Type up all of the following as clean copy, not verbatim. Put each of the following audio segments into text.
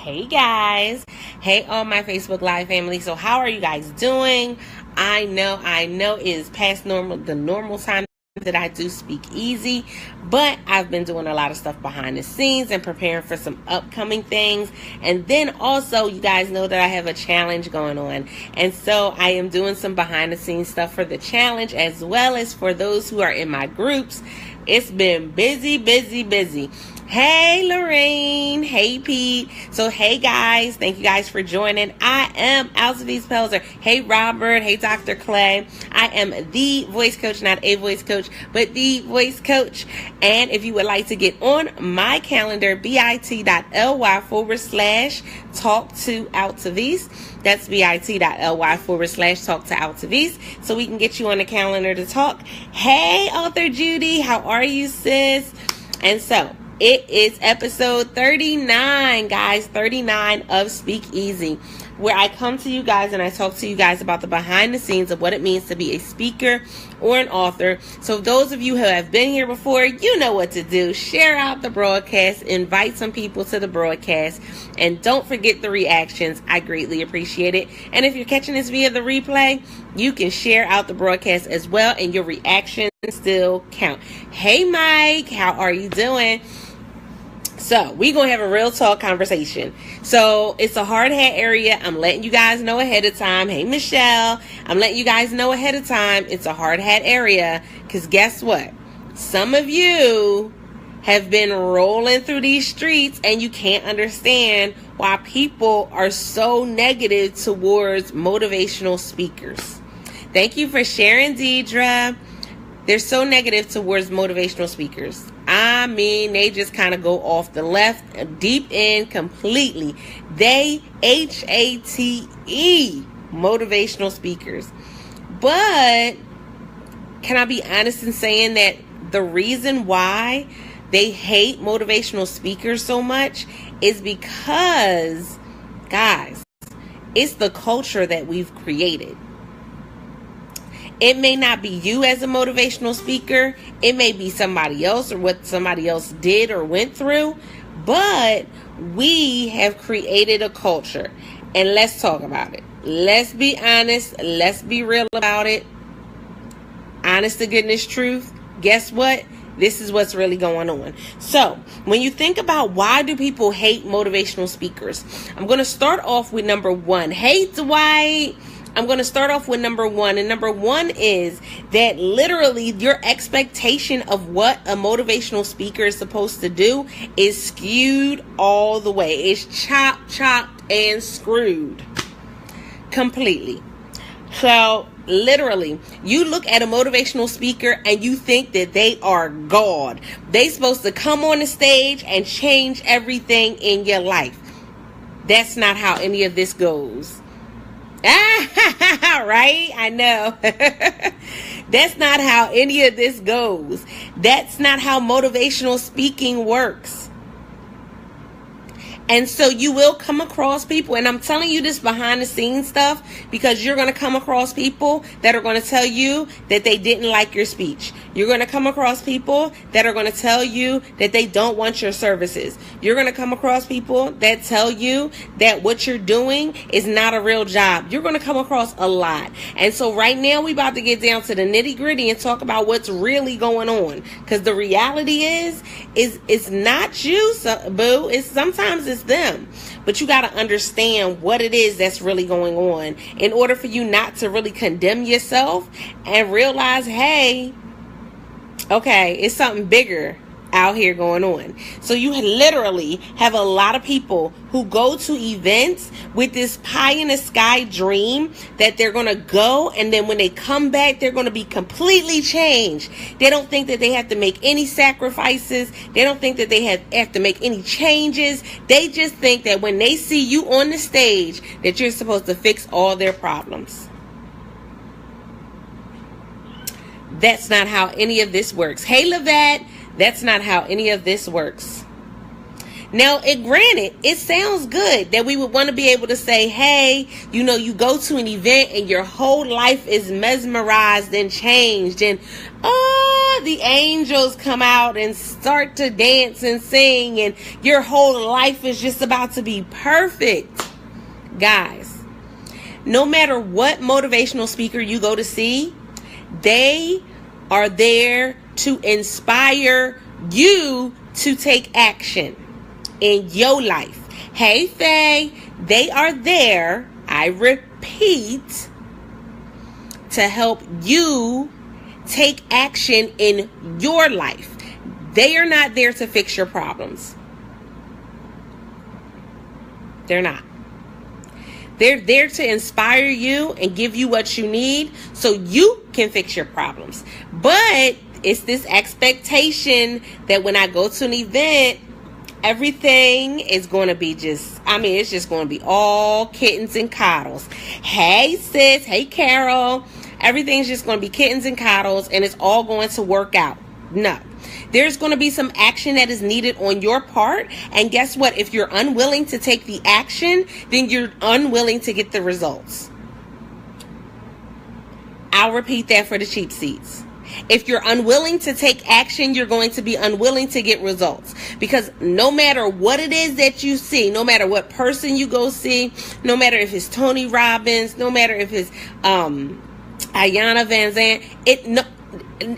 Hey guys. Hey all my Facebook Live family. So how are you guys doing? I know it is past the normal time that I do speak easy, but I've been doing a lot of stuff behind the scenes and preparing for some upcoming things. And then also, you guys know that I have a challenge going on, and so I am doing some behind the scenes stuff for the challenge as well as for those who are in my groups. It's been busy. Hey Lorraine, hey Pete. So hey guys, thank you guys for joining. I am Alcides Pelzer. Hey Robert, hey Dr. Clay. I am the voice coach, not a voice coach, but the voice coach. And if you would like to get on my calendar, bit.ly/talk to Alcides. That's bit.ly/talk to Alcides. So we can get you on the calendar to talk. Hey author Judy, how are you sis? And so it is episode 39, guys, 39 of Speak Easy, where I come to you guys and I talk to you guys about the behind the scenes of what it means to be a speaker or an author. So those of you who have been here before, you know what to do. Share out the broadcast, invite some people to the broadcast, and don't forget the reactions. I greatly appreciate it. And if you're catching this via the replay, you can share out the broadcast as well, and your reactions still count. Hey Mike, how are you doing? So we're going to have a real talk conversation. So it's a hard hat area. I'm letting you guys know ahead of time. Hey, Michelle, I'm letting you guys know ahead of time. It's a hard hat area because guess what? Some of you have been rolling through these streets and you can't understand why people are so negative towards motivational speakers. Thank you for sharing, Deidre. They're so negative towards motivational speakers. I mean, they just kind of go off the left, deep in completely. They HATE motivational speakers. But can I be honest in saying that the reason why they hate motivational speakers so much is because, guys, it's the culture that we've created. It may not be you as a motivational speaker. It may be somebody else or what somebody else did or went through. But we have created a culture. And let's talk about it. Let's be honest. Let's be real about it. Honest to goodness truth. Guess what? This is what's really going on. So when you think about why do people hate motivational speakers, I'm going to start off with number one. Hey, Dwight. I'm going to start off with number one. And number one is that literally your expectation of what a motivational speaker is supposed to do is skewed all the way. It's chopped, and screwed completely. So literally, you look at a motivational speaker and you think that they are God. They're supposed to come on the stage and change everything in your life. That's not how any of this goes. Right? I know. That's not how any of this goes. That's not how motivational speaking works. And so you will come across people, and I'm telling you this behind the scenes stuff because you're going to come across people that are going to tell you that they didn't like your speech. You're going to come across people that are going to tell you that they don't want your services. You're going to come across people that tell you that what you're doing is not a real job. You're going to come across a lot. And so right now we about to get down to the nitty gritty and talk about what's really going on. Because the reality is it's not you, boo. Sometimes it's them. But you got to understand what it is that's really going on in order for you not to really condemn yourself and realize, hey, okay, it's something bigger out here going on. So you literally have a lot of people who go to events with this pie in the sky dream that they're going to go, and then when they come back, they're going to be completely changed. They don't think that they have to make any sacrifices. They don't think that they have to make any changes. They just think that when they see you on the stage, that you're supposed to fix all their problems. That's not how any of this works. Hey, Lavette. That's not how any of this works. Now, granted, it sounds good that we would want to be able to say, hey, you go to an event and your whole life is mesmerized and changed. And, the angels come out and start to dance and sing, and your whole life is just about to be perfect. Guys, no matter what motivational speaker you go to see, they are there to inspire you to take action in your life. Hey, Faye, they are there, I repeat, to help you take action in your life. They are not there to fix your problems. They're not. They're there to inspire you and give you what you need so you can fix your problems. But it's this expectation that when I go to an event, everything is going to be it's just going to be all kittens and coddles. Hey, sis. Hey, Carol. Everything's just going to be kittens and coddles, and it's all going to work out. No. There's going to be some action that is needed on your part. And guess what? If you're unwilling to take the action, then you're unwilling to get the results. I'll repeat that for the cheap seats. If you're unwilling to take action, you're going to be unwilling to get results. Because no matter what it is that you see, no matter what person you go see, no matter if it's Tony Robbins, no matter if it's Ayanna Van Zandt,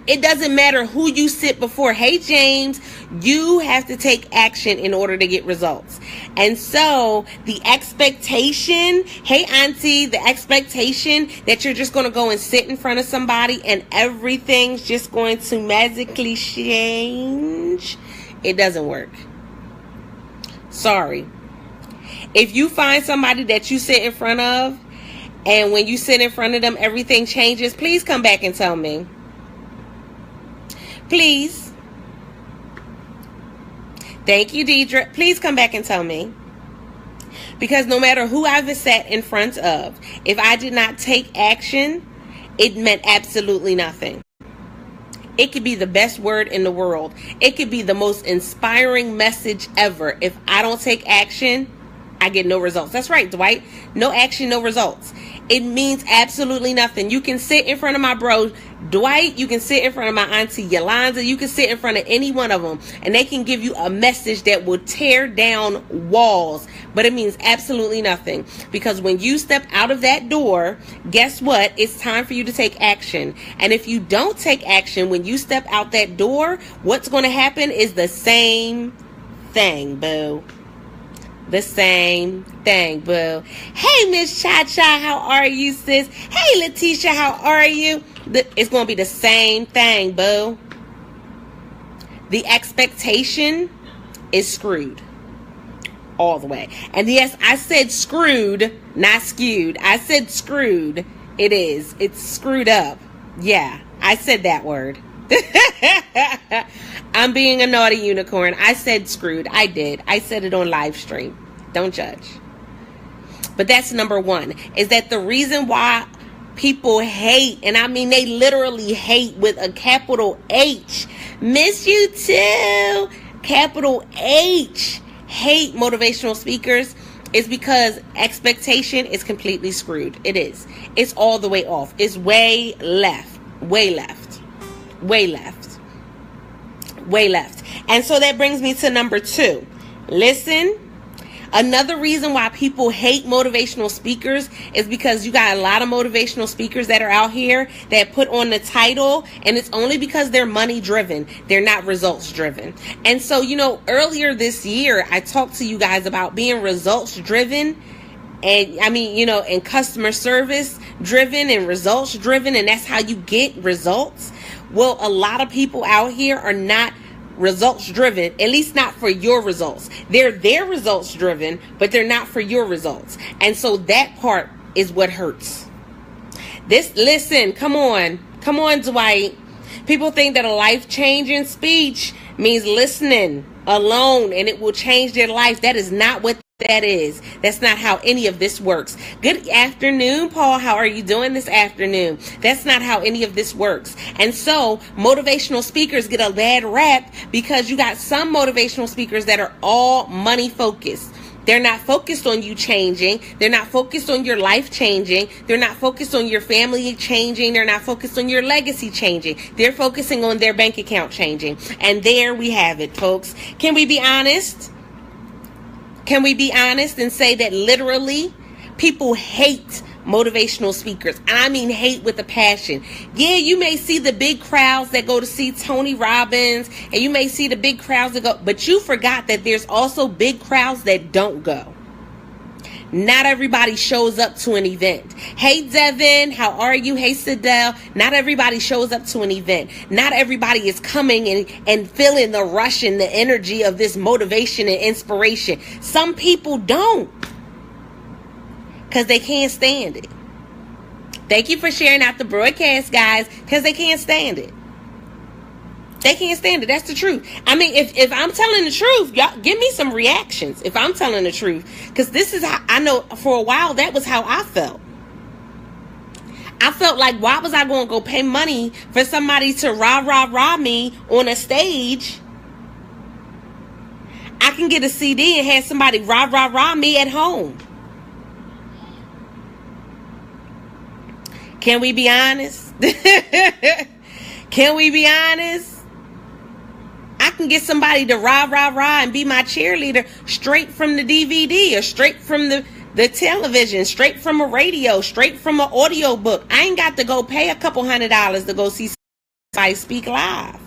it doesn't matter who you sit before. Hey, James, you have to take action in order to get results. And so the expectation, hey, Auntie, the expectation that you're just going to go and sit in front of somebody and everything's just going to magically change, it doesn't work. Sorry. If you find somebody that you sit in front of, and when you sit in front of them, everything changes, please come back and tell me. Please. Thank you, Deidre. Please come back and tell me. Because no matter who I've sat in front of, if I did not take action, it meant absolutely nothing. It could be the best word in the world. It could be the most inspiring message ever. If I don't take action, I get no results. That's right, Dwight. No action, no results. It means absolutely nothing. You can sit in front of my bro Dwight, you can sit in front of my auntie Yolanda, you can sit in front of any one of them, and they can give you a message that will tear down walls, but it means absolutely nothing. Because when you step out of that door, guess what? It's time for you to take action. And if you don't take action when you step out that door, what's going to happen is the same thing, boo. The same thing, boo. Hey, Miss Cha-Cha, how are you, sis? Hey, Letitia, how are you? It's going to be the same thing, boo. The expectation is screwed all the way. And yes, I said screwed, not skewed. I said screwed. It is. It's screwed up. Yeah, I said that word. I'm being a naughty unicorn. I said screwed. I did. I said it on live stream. Don't judge. But that's number one, is that the reason why people hate, and I mean they literally hate with a capital H. Miss you too. Capital H. Hate motivational speakers is because expectation is completely screwed. It is. It's all the way off. It's way left. Way left. Way left. Way left. And so that brings me to number two. Listen. Another reason why people hate motivational speakers is because you got a lot of motivational speakers that are out here that put on the title, and it's only because they're money driven. They're not results driven. And so, earlier this year, I talked to you guys about being results driven. And and customer service driven and results driven. And that's how you get results. Well, a lot of people out here are not results driven, at least not for your results. They're their results driven, but they're not for your results. And so that part is what hurts. Listen, come on, Dwight. People think that a life-changing speech means listening alone and it will change their life. That is not what that is. That's not how any of this works. Good afternoon, Paul. How are you doing this afternoon? That's not how any of this works. And so motivational speakers get a bad rap because you got some motivational speakers that are all money focused. They're not focused on you changing. They're not focused on your life changing. They're not focused on your family changing. They're not focused on your legacy changing. They're focusing on their bank account changing. And there we have it, folks. Can we be honest? Can we be honest and say that literally people hate motivational speakers? And I mean hate with a passion. Yeah, you may see the big crowds that go to see Tony Robbins, and you may see the big crowds that go, but you forgot that there's also big crowds that don't go. Not everybody shows up to an event. Hey, Devin, how are you? Hey, Sidel. Not everybody shows up to an event. Not everybody is coming and feeling the rush and the energy of this motivation and inspiration. Some people don't, because they can't stand it. Thank you for sharing out the broadcast, guys, because they can't stand it. They can't stand it. That's the truth. I mean, if I'm telling the truth, y'all give me some reactions if I'm telling the truth. Because this is how I know for a while that was how I felt. I felt like, why was I going to go pay money for somebody to rah me on a stage? I can get a CD and have somebody rah me at home. Can we be honest? Can we be honest? I can get somebody to rah and be my cheerleader straight from the DVD or straight from the television, straight from a radio, straight from an audio book. I ain't got to go pay a couple $100s to go see somebody speak live.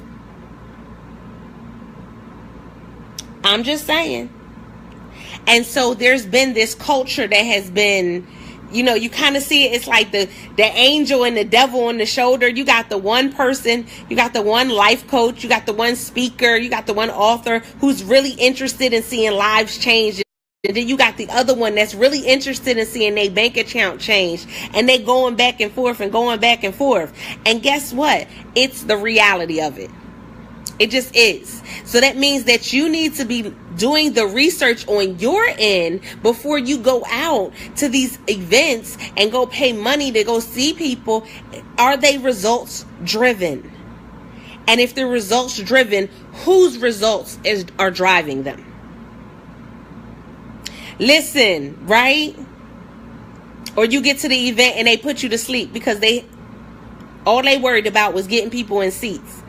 I'm just saying. And so there's been this culture that has been, you know, you kind of see it. It's like the angel and the devil on the shoulder. You got the one person, you got the one life coach, you got the one speaker, you got the one author who's really interested in seeing lives change. And then you got the other one that's really interested in seeing their bank account change. And they going back and forth and going back and forth. And guess what? It's the reality of it. It just is. So that means that you need to be doing the research on your end before you go out to these events and go pay money to go see people. Are they results driven? And if they're results driven, whose results are driving them? Listen, right? Or you get to the event and they put you to sleep because all they worried about was getting people in seats.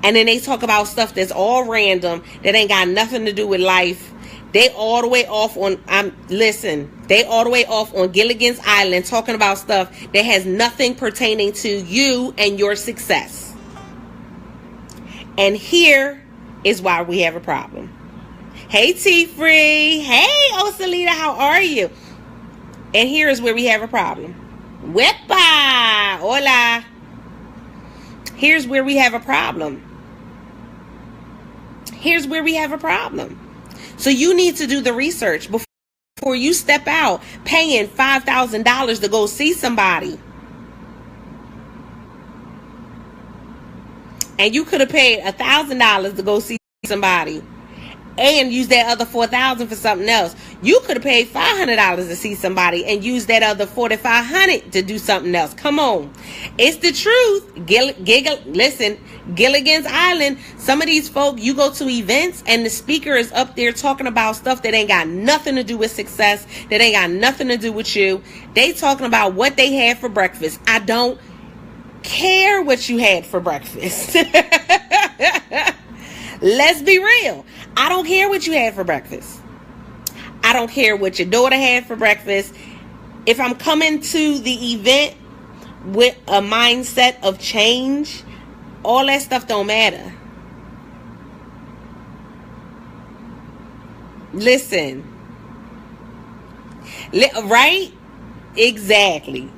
And then they talk about stuff that's all random, that ain't got nothing to do with life. They all the way off on, they all the way off on Gilligan's Island talking about stuff that has nothing pertaining to you and your success. And here is why we have a problem. Hey, T-Free. Hey, Osalita, how are you? And here is where we have a problem. Wepa! Hola. Here's where we have a problem. Here's where we have a problem. So you need to do the research before you step out paying $5,000 to go see somebody. And you could have paid $1,000 to go see somebody and use that other $4,000 for something else. You could have paid $500 to see somebody and use that other $4,500 to do something else. Come on. It's the truth. Listen, Gilligan's Island, some of these folk, you go to events and the speaker is up there talking about stuff that ain't got nothing to do with success, that ain't got nothing to do with you. They talking about what they had for breakfast. I don't care what you had for breakfast. Let's be real. I don't care what you had for breakfast. I don't care what your daughter had for breakfast. If I'm coming to the event with a mindset of change, all that stuff don't matter. Listen. Right? Exactly.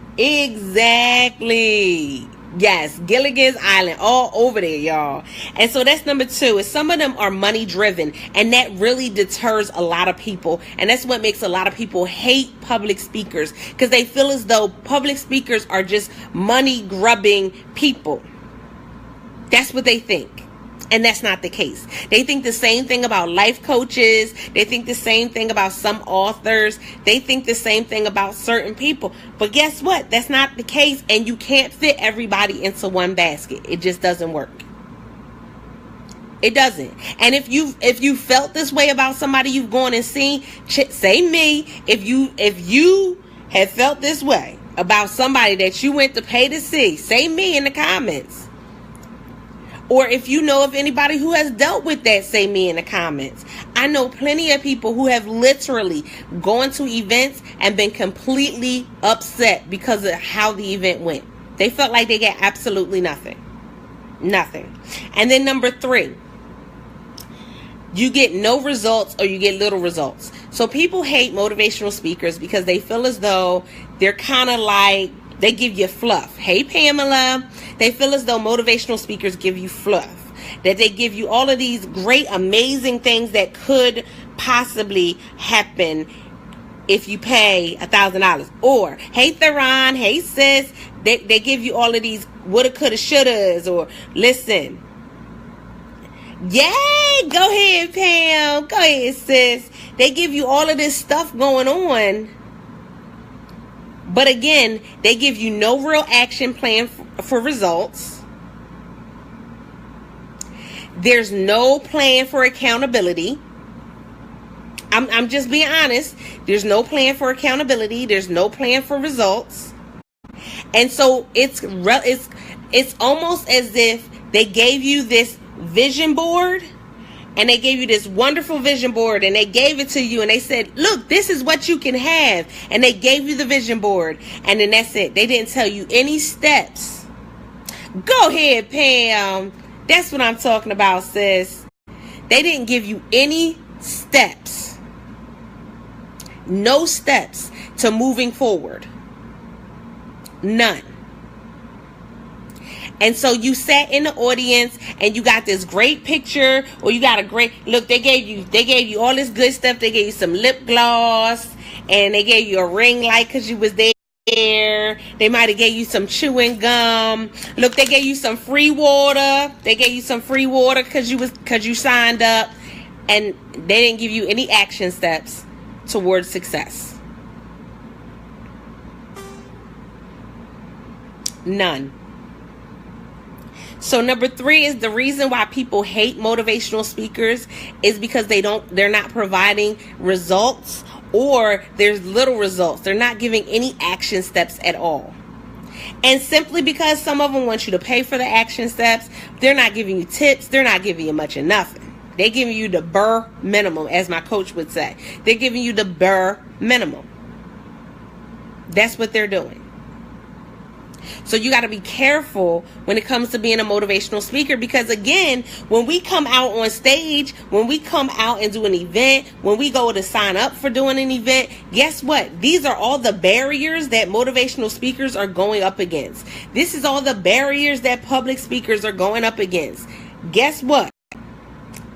Yes, Gilligan's Island, all over there, y'all. And so that's number 2, is some of them are money driven, and that really deters a lot of people. And that's what makes a lot of people hate public speakers, because they feel as though public speakers are just money grubbing people. That's what they think. And that's not the case. They think the same thing about life coaches. They think the same thing about some authors. They think the same thing about certain people. But guess what? That's not the case. And you can't fit everybody into one basket. It just doesn't work. It doesn't. And if you felt this way about somebody you've gone and seen, say me. If you have felt this way about somebody that you went to pay to see, say me in the comments. Or if you know of anybody who has dealt with that, say me in the comments. I know plenty of people who have literally gone to events and been completely upset because of how the event went. They felt like they got absolutely nothing. Nothing. And then number 3, you get no results or you get little results. So people hate motivational speakers because they feel as though they're kind of like, they give you fluff. Hey, Pamela. They feel as though motivational speakers give you fluff. That they give you all of these great, amazing things that could possibly happen if you pay $1,000. Or, hey, Theron. Hey, sis. They give you all of these woulda, coulda, shouldas. Or, listen. Yay! Go ahead, Pam. Go ahead, sis. They give you all of this stuff going on. But again, they give you no real action plan for results. There's no plan for accountability. I'm just being honest. There's no plan for accountability. There's no plan for results. And so it's almost as if they gave you this vision board, and they gave you this wonderful vision board, and they gave it to you, and they said, look, this is what you can have. And they gave you the vision board, and then that's it. They didn't tell you any steps. Go ahead, Pam. That's what I'm talking about, sis. They didn't give you any steps. No steps to moving forward. None. And so you sat in the audience and you got this great picture, or you got a great look. They gave you all this good stuff. They gave you some lip gloss, and they gave you a ring light because you was there. They might have gave you some chewing gum. Look, they gave you some free water. They gave you some free water because you signed up, and they didn't give you any action steps towards success. None. So number 3 is the reason why people hate motivational speakers is because they're not providing results, or there's little results. They're not giving any action steps at all. And simply because some of them want you to pay for the action steps, they're not giving you tips. They're not giving you much of nothing. They're giving you the bare minimum, as my coach would say. They're giving you the bare minimum. That's what they're doing. So you got to be careful when it comes to being a motivational speaker, because again, when we come out on stage, when we come out and do an event, when we go to sign up for doing an event, guess what? These are all the barriers that motivational speakers are going up against. This is all the barriers that public speakers are going up against. Guess what?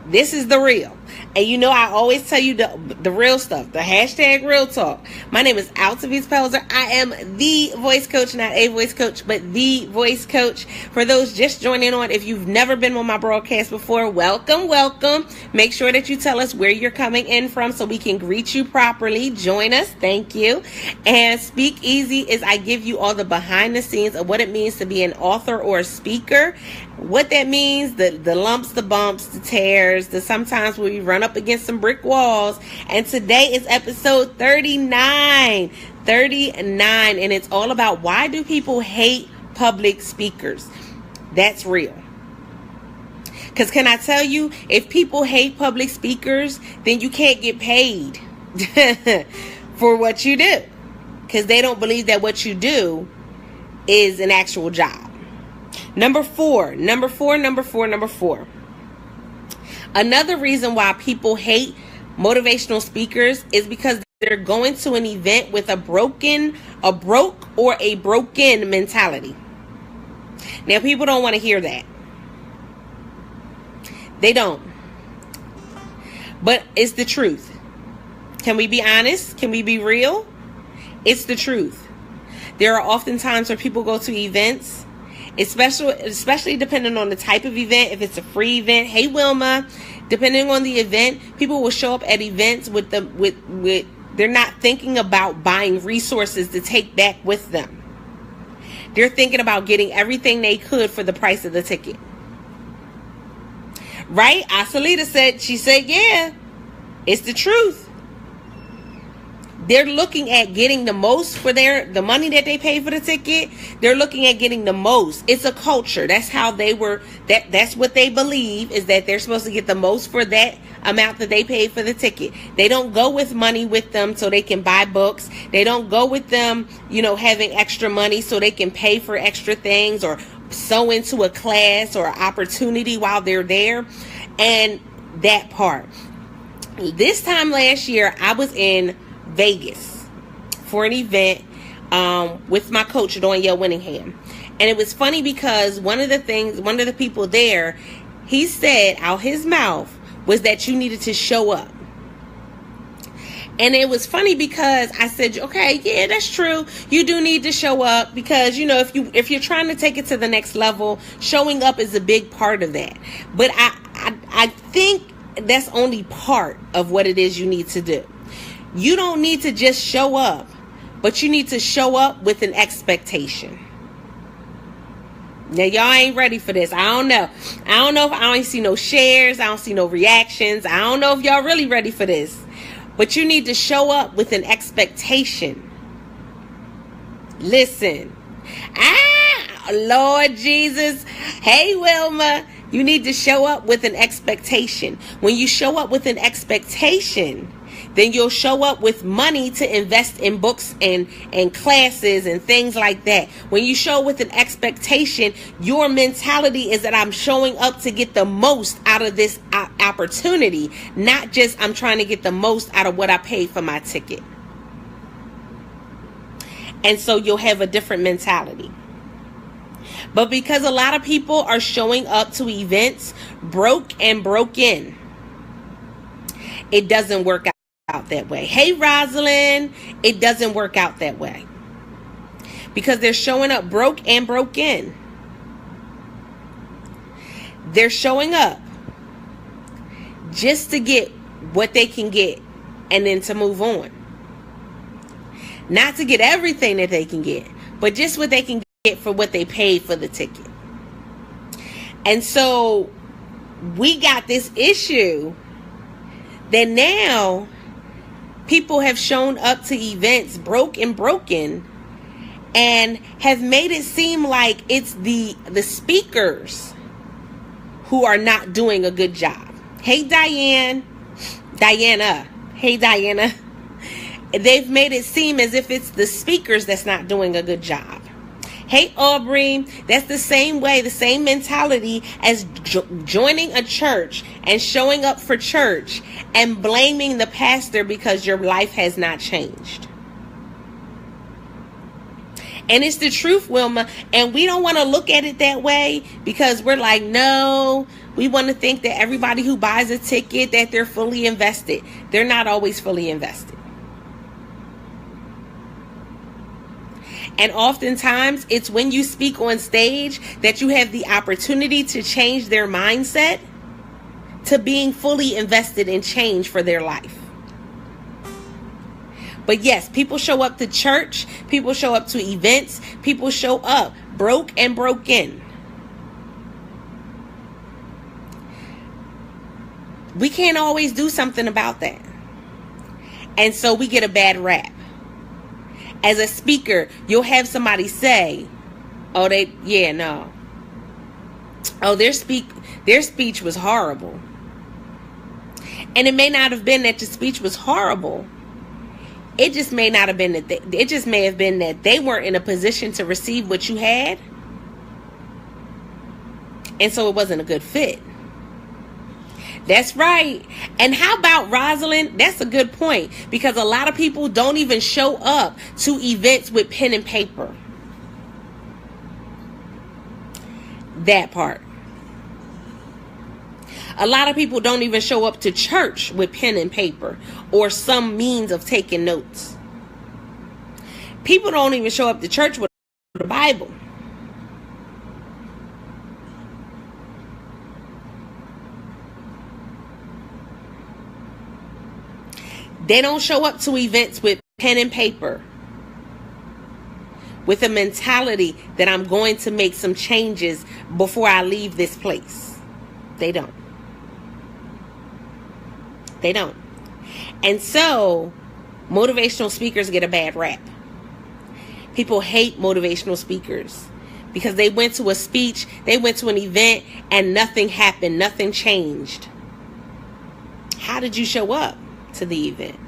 This is the real. And you know, I always tell you the real stuff, the hashtag real talk. My name is Altavice Pelzer. I am the voice coach, not a voice coach, but the voice coach. For those just joining on, if you've never been on my broadcast before, welcome, welcome. Make sure that you tell us where you're coming in from so we can greet you properly. Join us. Thank you. And Speak Easy is I give you all the behind the scenes of what it means to be an author or a speaker. What that means, the lumps, the bumps, the tears, the sometimes where we run up against some brick walls. And today is episode 39. 39. And it's all about, why do people hate public speakers? That's real. Because can I tell you, if people hate public speakers, then you can't get paid for what you do. Because they don't believe that what you do is an actual job. Number four. Another reason why people hate motivational speakers is because they're going to an event with a broke or a broken mentality. Now, people don't want to hear that. They don't. But it's the truth. Can we be honest? Can we be real? It's the truth. There are often times where people go to events, especially depending on the type of event. If it's a free event, hey Wilma, depending on the event, people will show up at events with they're not thinking about buying resources to take back with them. They're thinking about getting everything they could for the price of the ticket. Right? Asalita said, she said, yeah, it's the truth. They're looking at getting the most for the money that they pay for the ticket. They're looking at getting the most. It's a culture. That's how that's what they believe, is that they're supposed to get the most for that amount that they paid for the ticket. They don't go with money with them so they can buy books. They don't go with them, having extra money so they can pay for extra things or sew into a class or opportunity while they're there. And that part. This time last year, I was in Vegas for an event with my coach, Danielle Winningham. And it was funny because one of the people there, he said out his mouth was that you needed to show up. And it was funny because I said, okay, yeah, that's true. You do need to show up because, if you're trying to take it to the next level, showing up is a big part of that. But I think that's only part of what it is you need to do. You don't need to just show up, but you need to show up with an expectation. Now, y'all ain't ready for this. I don't know if I don't see no shares. I don't see no reactions. I don't know if y'all really ready for this. But you need to show up with an expectation. Listen. Lord Jesus. Hey, Wilma. You need to show up with an expectation. When you show up with an expectation, then you'll show up with money to invest in books and classes and things like that. When you show with an expectation, your mentality is that I'm showing up to get the most out of this opportunity, not just I'm trying to get the most out of what I paid for my ticket. And so you'll have a different mentality. But because a lot of people are showing up to events broke and broken, it doesn't work out that way. Hey, Rosalind, it doesn't work out that way. Because they're showing up broke and broken. They're showing up just to get what they can get and then to move on. Not to get everything that they can get, but just what they can get for what they paid for the ticket. And so we got this issue that now people have shown up to events broke and broken and have made it seem like it's the speakers who are not doing a good job. Hey, Diana. Hey, Diana. They've made it seem as if it's the speakers that's not doing a good job. Hey, Aubrey, that's the same way, the same mentality as joining a church and showing up for church and blaming the pastor because your life has not changed. And it's the truth, Wilma. And we don't want to look at it that way because we're like, no, we want to think that everybody who buys a ticket, that they're fully invested. They're not always fully invested. And oftentimes, it's when you speak on stage that you have the opportunity to change their mindset to being fully invested in change for their life. But yes, people show up to church, people show up to events, people show up broke and broken. We can't always do something about that. And so we get a bad rap. As a speaker, you'll have somebody say, oh, their speech was horrible. And it may not have been that your speech was horrible. It just may not have been that it just may have been that they weren't in a position to receive what you had. And so it wasn't a good fit. That's right. And how about Rosalind? That's a good point, because a lot of people don't even show up to events with pen and paper. That part. A lot of people don't even show up to church with pen and paper or some means of taking notes. People don't even show up to church with the Bible. They don't show up to events with pen and paper, with a mentality that I'm going to make some changes before I leave this place. They don't. They don't. And so, motivational speakers get a bad rap. People hate motivational speakers because they went to a speech, they went to an event, and nothing happened, nothing changed. How did you show up to the event?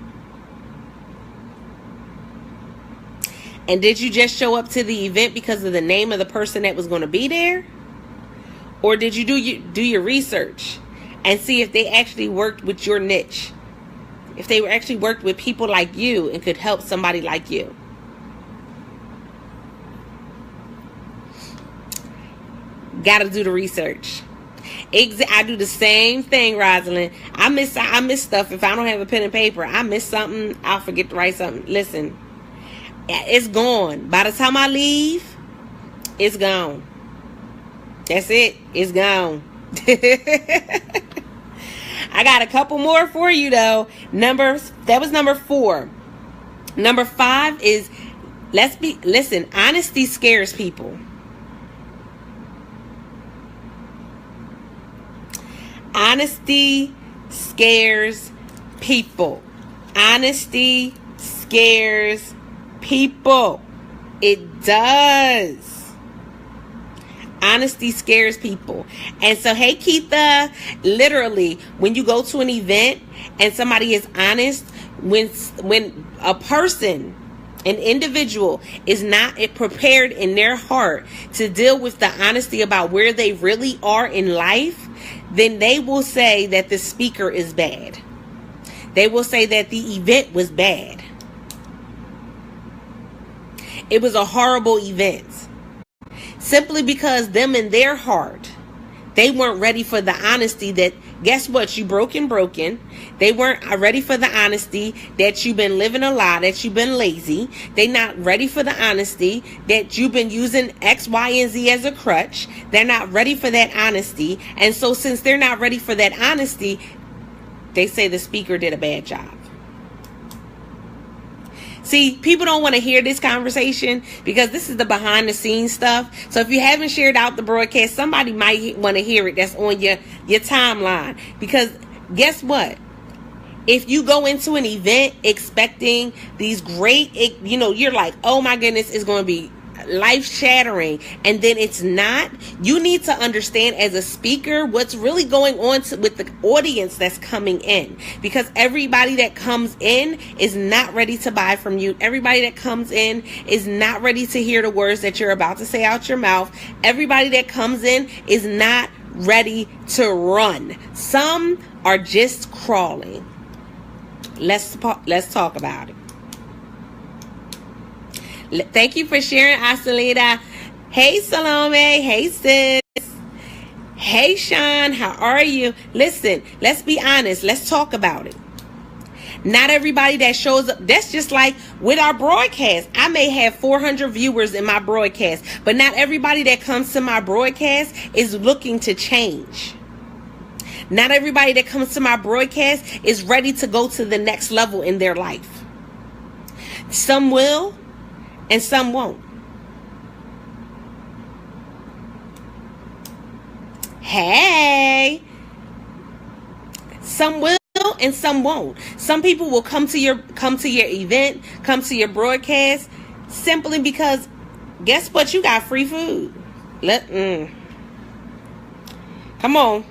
And did you just show up to the event because of the name of the person that was going to be there? Or did you do your research and see if they actually worked with your niche? If they actually worked with people like you and could help somebody like you? Gotta do the research. I do the same thing, Rosalind. I miss stuff. If I don't have a pen and paper, I miss something, I'll forget to write something. Listen, it's gone. By the time I leave, it's gone. That's it. It's gone. I got a couple more for you, though. That was number 4. Number 5 is, listen, honesty scares people. Honesty scares people. Honesty scares people. It does. Honesty scares people. And so, hey, Keitha, literally, when you go to an event and somebody is honest, when a person, an individual, is not prepared in their heart to deal with the honesty about where they really are in life, then they will say that the speaker is bad. They will say that the event was bad. It was a horrible event. Simply because them in their heart, they weren't ready for the honesty that, guess what, you broken. They weren't ready for the honesty that you've been living a lie, that you've been lazy. They're not ready for the honesty that you've been using X, Y, and Z as a crutch. They're not ready for that honesty. And so since they're not ready for that honesty, they say the speaker did a bad job. See, people don't want to hear this conversation because this is the behind the scenes stuff. So if you haven't shared out the broadcast, somebody might want to hear it that's on your timeline. Because guess what? If you go into an event expecting these great, you're like, oh my goodness, it's going to be life shattering, and then it's not. You need to understand as a speaker what's really going on with the audience that's coming in, because everybody that comes in is not ready to buy from you. Everybody that comes in is not ready to hear the words that you're about to say out your mouth. Everybody that comes in is not ready to run. Some are just crawling. Let's talk about it. Thank you for sharing, Asalita. Hey, Salome. Hey, sis. Hey, Sean. How are you? Listen, let's be honest. Let's talk about it. Not everybody that shows up, that's just like with our broadcast. I may have 400 viewers in my broadcast, but not everybody that comes to my broadcast is looking to change. Not everybody that comes to my broadcast is ready to go to the next level in their life. Some will, and some won't. Hey, some will and some won't. Some people will come to your event, come to your broadcast simply because, guess what? You got free food. Come on.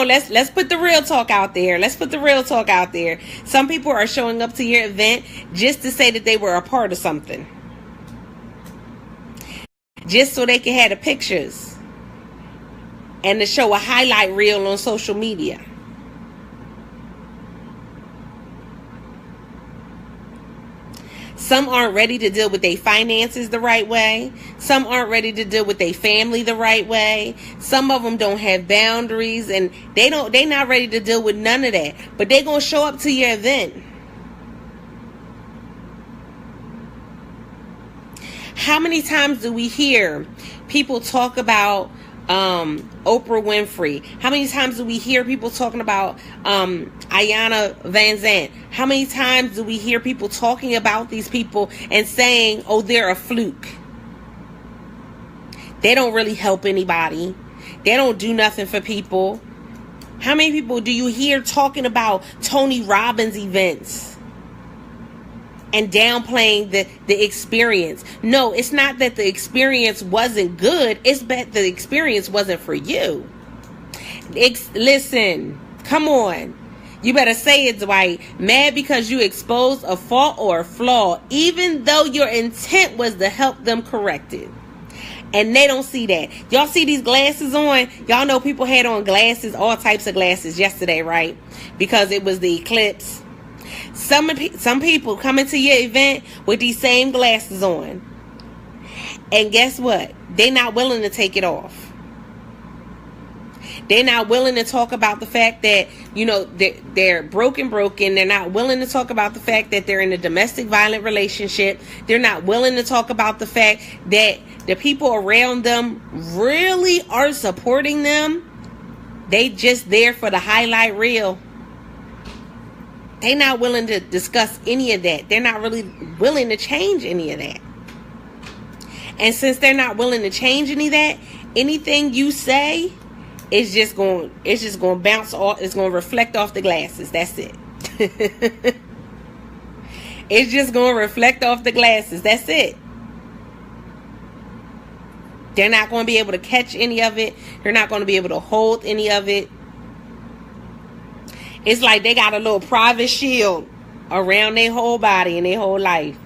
Let's put the real talk out there. Some people are showing up to your event just to say that they were a part of something, just so they can have the pictures and to show a highlight reel on social media. Some aren't ready to deal with their finances the right way. Some aren't ready to deal with their family the right way. Some of them don't have boundaries, and they're not ready to deal with none of that. But they're going to show up to your event. How many times do we hear people talk about Oprah Winfrey? How many times do we hear people talking about Ayanna Van Zandt? How many times do we hear people talking about these people and saying, oh, they're a fluke? They don't really help anybody. They don't do nothing for people. How many people do you hear talking about Tony Robbins events and downplaying the experience? No, it's not that the experience wasn't good. It's that the experience wasn't for you. Listen, come on. You better say it, Dwight. Mad because you exposed a fault or a flaw, even though your intent was to help them correct it. And they don't see that. Y'all see these glasses on? Y'all know people had on glasses, all types of glasses yesterday, right? Because it was the eclipse. Some people come into your event with these same glasses on. And guess what? They're not willing to take it off. They're not willing to talk about the fact that, you know, they're broken. They're not willing to talk about the fact that they're in a domestic violent relationship. They're not willing to talk about the fact that the people around them really are supporting them. They just there for the highlight reel. They're not willing to discuss any of that. They're not really willing to change any of that. And since they're not willing to change any of that, anything you say, it's just going to bounce off. It's going to reflect off the glasses. That's it. It's just going to reflect off the glasses. That's it. They're not going to be able to catch any of it. They're not going to be able to hold any of it. It's like they got a little private shield around their whole body and their whole life.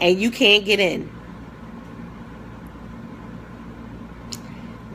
And you can't get in.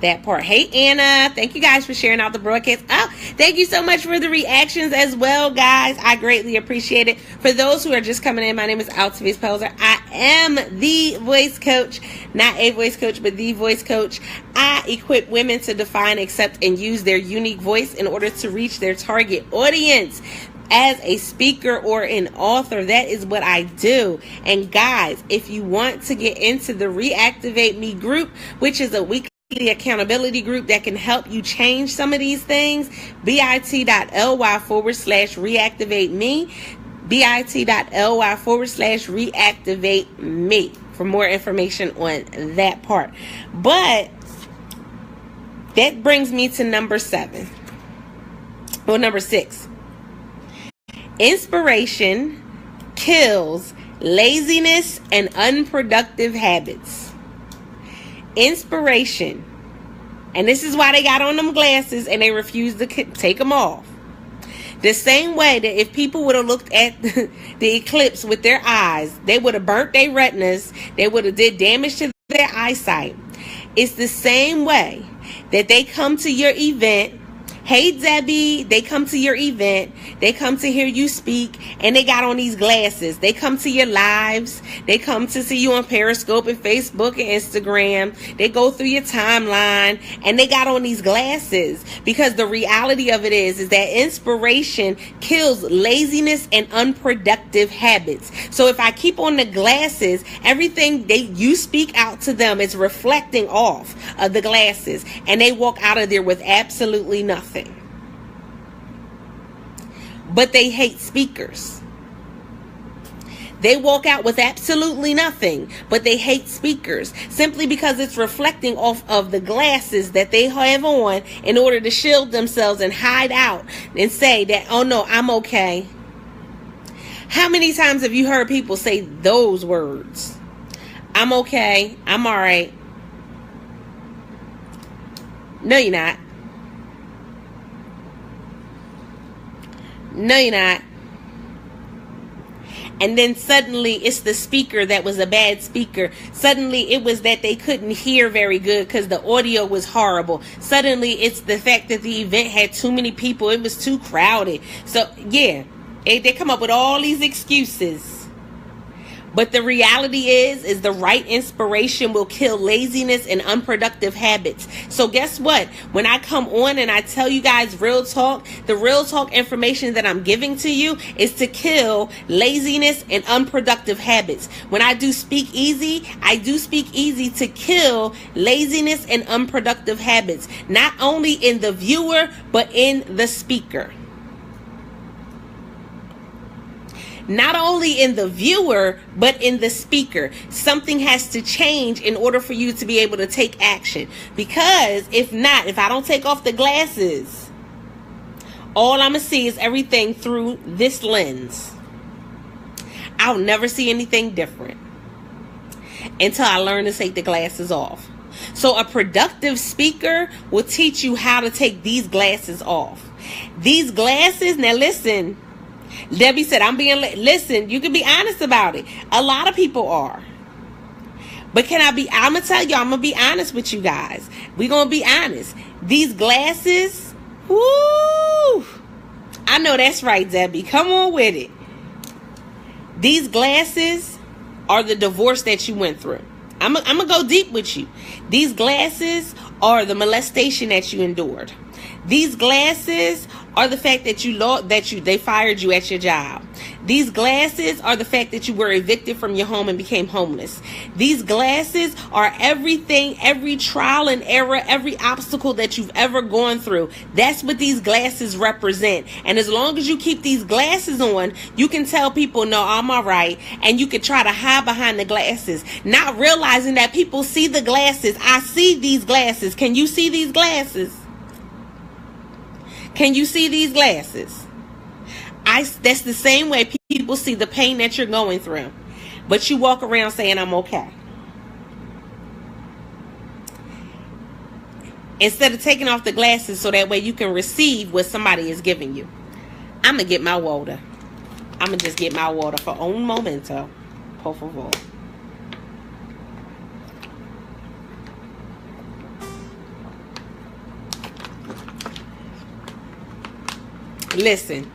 That part. Hey, Anna. Thank you guys for sharing out the broadcast. Oh, thank you so much for the reactions as well, guys. I greatly appreciate it. For those who are just coming in, my name is Altavice Pelzer. I am the voice coach. Not a voice coach, but the voice coach. I equip women to define, accept, and use their unique voice in order to reach their target audience. As a speaker or an author, that is what I do. And guys, if you want to get into the Reactivate Me group, which is a weekly accountability group that can help you change some of these things, bit.ly/reactivate me, bit.ly/reactivate me for more information on that part. But that brings me to number 6. Inspiration kills laziness and unproductive habits. Inspiration. And this is why they got on them glasses and they refuse to take them off. The same way that if people would have looked at the eclipse with their eyes, they would have burnt their retinas. They would have did damage to their eyesight. It's the same way that they come to your event. Hey, Debbie, they come to your event. They come to hear you speak, and they got on these glasses. They come to your lives. They come to see you on Periscope and Facebook and Instagram. They go through your timeline, and they got on these glasses because the reality of it is that inspiration kills laziness and unproductive habits. So if I keep on the glasses, everything you speak out to them is reflecting off of the glasses, and they walk out of there with absolutely nothing. But they hate speakers. They walk out with absolutely nothing, but they hate speakers simply because it's reflecting off of the glasses that they have on in order to shield themselves and hide out and say that, oh no, I'm okay. How many times have you heard people say those words? I'm okay. I'm all right. No, you're not. No, you're not. And then suddenly it's the speaker that was a bad speaker. Suddenly it was that they couldn't hear very good because the audio was horrible. Suddenly it's the fact that the event had too many people. It was too crowded. So yeah, they come up with all these excuses. But the reality is the right inspiration will kill laziness and unproductive habits. So guess what? When I come on and I tell you guys real talk, the real talk information that I'm giving to you is to kill laziness and unproductive habits. When I do speak easy, I do speak easy to kill laziness and unproductive habits. Not only in the viewer, but in the speaker. not only in the viewer, but in the speaker. Something has to change in order for you to be able to take action. Because if not, if I don't take off the glasses, all I'm going to see is everything through this lens. I'll never see anything different until I learn to take the glasses off. So a productive speaker will teach you how to take these glasses off. These glasses, now listen, Debbie said, listen, you can be honest about it. A lot of people are. But I'm going to tell you, I'm going to be honest with you guys. We're going to be honest. These glasses, woo, I know that's right, Debbie. Come on with it. These glasses are the divorce that you went through. I'm going to go deep with you. These glasses are the molestation that you endured. These glasses are the fact that they fired you at your job. These glasses are the fact that you were evicted from your home and became homeless. These glasses are everything, every trial and error, every obstacle that you've ever gone through. That's what these glasses represent. And as long as you keep these glasses on, you can tell people, no, I'm all right. And you can try to hide behind the glasses, not realizing that people see the glasses. I see these glasses. Can you see these glasses? Can you see these glasses? That's the same way people see the pain that you're going through. But you walk around saying, I'm okay. Instead of taking off the glasses so that way you can receive what somebody is giving you. I'm going to get my water. I'm going to just get my water for un momento. Por favor. Listen.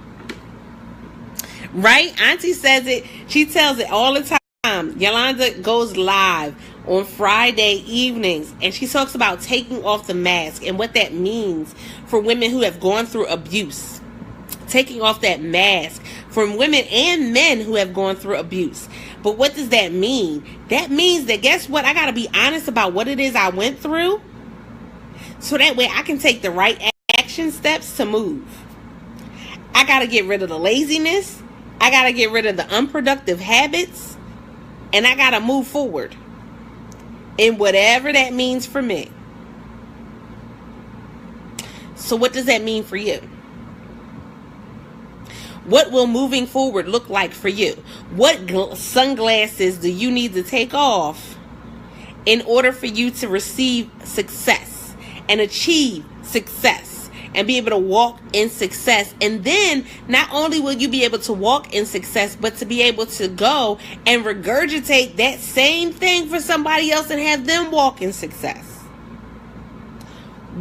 Right? Auntie says it. She tells it all the time. Yolanda goes live on Friday evenings and she talks about taking off the mask and what that means for women who have gone through abuse. Taking off that mask from women and men who have gone through abuse. But what does that mean? That means that, guess what? I got to be honest about what it is I went through so that way I can take the right action steps to move. I got to get rid of the laziness. I got to get rid of the unproductive habits. And I got to move forward in whatever that means for me. So what does that mean for you? What will moving forward look like for you? What sunglasses do you need to take off in order for you to receive success and achieve success? And be able to walk in success. And then not only will you be able to walk in success, but to be able to go and regurgitate that same thing for somebody else and have them walk in success.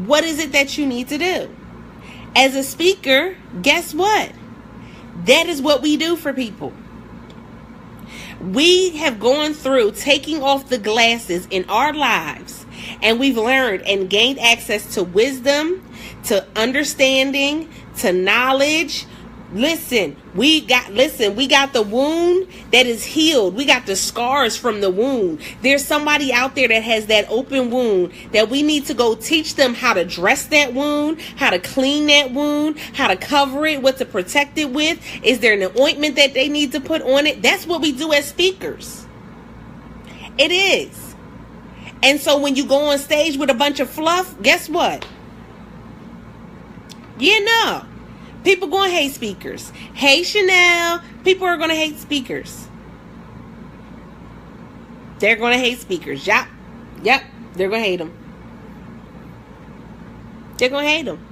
What is it that you need to do? As a speaker, guess what? That is what we do for people. We have gone through taking off the glasses in our lives, and we've learned and gained access to wisdom, to understanding, to knowledge. Listen, we got the wound that is healed. We got the scars from the wound. There's somebody out there that has that open wound that we need to go teach them how to dress that wound, how to clean that wound, how to cover it, what to protect it with. Is there an ointment that they need to put on it? That's what we do as speakers. It is. And so when you go on stage with a bunch of fluff, guess what? You know, people going to hate speakers. Hey, Chanel. People are going to hate speakers. They're going to hate speakers. Yep. They're going to hate them. They're going to hate them.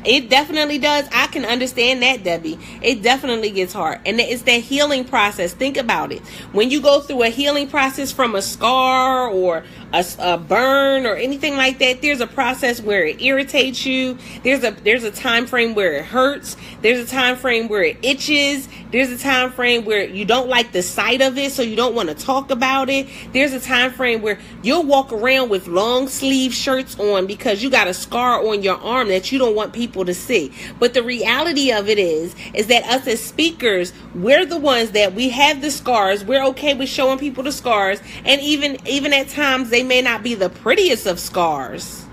It definitely does. I can understand that, Debbie. It definitely gets hard. And it's that healing process. Think about it. When you go through a healing process from a scar or a burn or anything like that, there's a process where it irritates you. There's a time frame where it hurts. There's a time frame where it itches. There's a time frame where you don't like the sight of it, so you don't want to talk about it. There's a time frame where you'll walk around with long sleeve shirts on because you got a scar on your arm that you don't want people to see. But the reality of it is that us as speakers, we're the ones that we have the scars. We're okay with showing people the scars. And even at times, they may not be the prettiest of scars.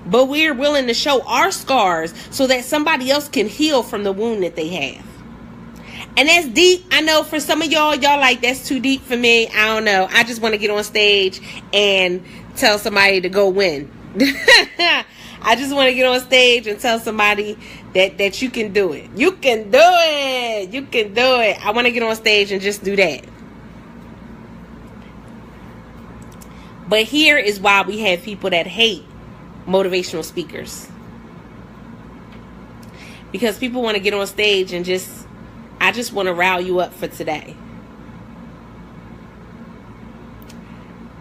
but we're willing to show our scars so that somebody else can heal from the wound that they have. And that's deep. I know for some of y'all like, that's too deep for me. I don't know. I just want to get on stage and tell somebody to go win. I just want to get on stage and tell somebody that you can do it. You can do it. You can do it. I want to get on stage and just do that. But here is why we have people that hate motivational speakers. Because people want to get on stage and I just want to rile you up for today.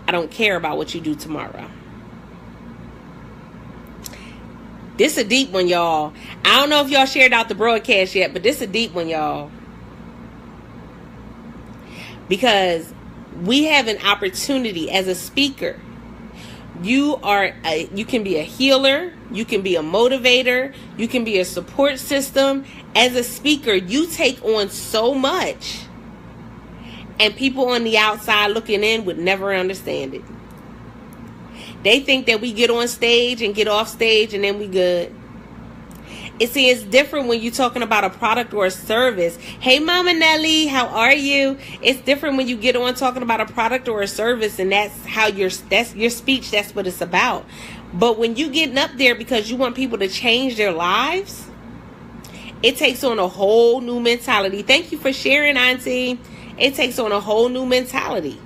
I don't care about what you do tomorrow. This a deep one, y'all. I don't know if y'all shared out the broadcast yet, but this a deep one, y'all. Because we have an opportunity as a speaker. You can be a healer. You can be a motivator. You can be a support system. As a speaker, you take on so much. And people on the outside looking in would never understand it. They think that we get on stage and get off stage and then we good. It's different when you're talking about a product or a service. Hey, Mama Nelly, how are you? It's different when you get on talking about a product or a service, and that's your speech. That's what it's about. But when you getting up there because you want people to change their lives, it takes on a whole new mentality. Thank you for sharing, Auntie. It takes on a whole new mentality.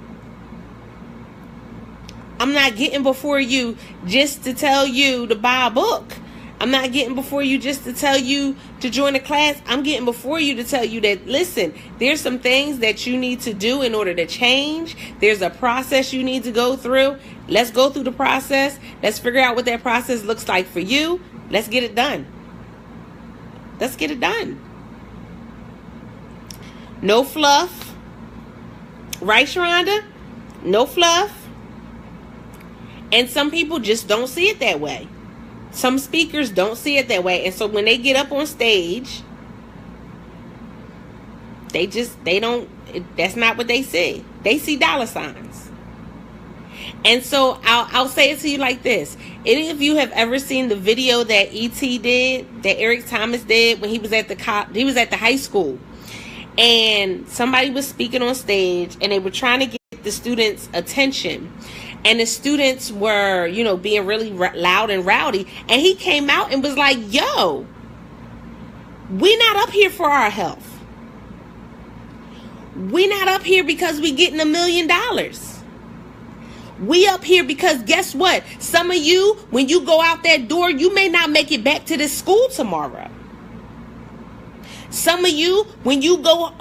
I'm not getting before you just to tell you to buy a book. I'm not getting before you just to tell you to join a class. I'm getting before you to tell you that, listen, there's some things that you need to do in order to change. There's a process you need to go through. Let's go through the process. Let's figure out what that process looks like for you. Let's get it done. Let's get it done. No fluff. Right, Sharonda? No fluff. And some people just don't see it that way. Some speakers don't see it that way. And so when they get up on stage, that's not what they see. They see dollar signs. And so I'll say it to you like this. Any of you have ever seen the video that E.T. did, that Eric Thomas did when he was at the high school? And somebody was speaking on stage and they were trying to get the students' attention. And the students were, being really loud and rowdy. And he came out and was like, yo, we're not up here for our health. We're not up here because we getting $1 million. We up here because guess what? Some of you, when you go out that door, you may not make it back to this school tomorrow. Some of you, when you go...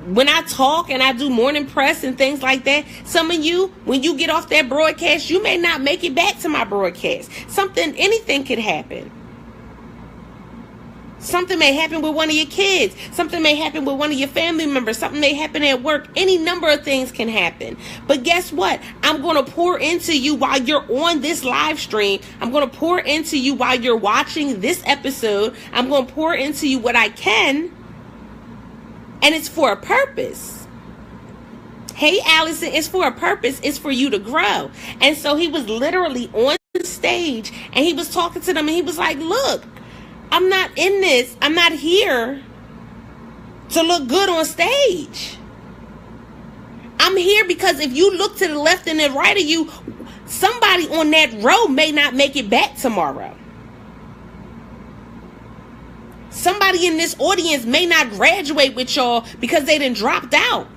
When I talk and I do morning press and things like that, some of you, when you get off that broadcast, you may not make it back to my broadcast. Anything could happen. Something may happen with one of your kids. Something may happen with one of your family members. Something may happen at work. Any number of things can happen. But guess what? I'm going to pour into you while you're on this live stream. I'm going to pour into you while you're watching this episode. I'm going to pour into you what I can. And it's for a purpose. Hey, Allison, it's for a purpose. It's for you to grow. And so he was literally on stage and he was talking to them and he was like, look, I'm not in this. I'm not here to look good on stage. I'm here because if you look to the left and the right of you, somebody on that row may not make it back tomorrow. Somebody in this audience may not graduate with y'all because they done dropped out.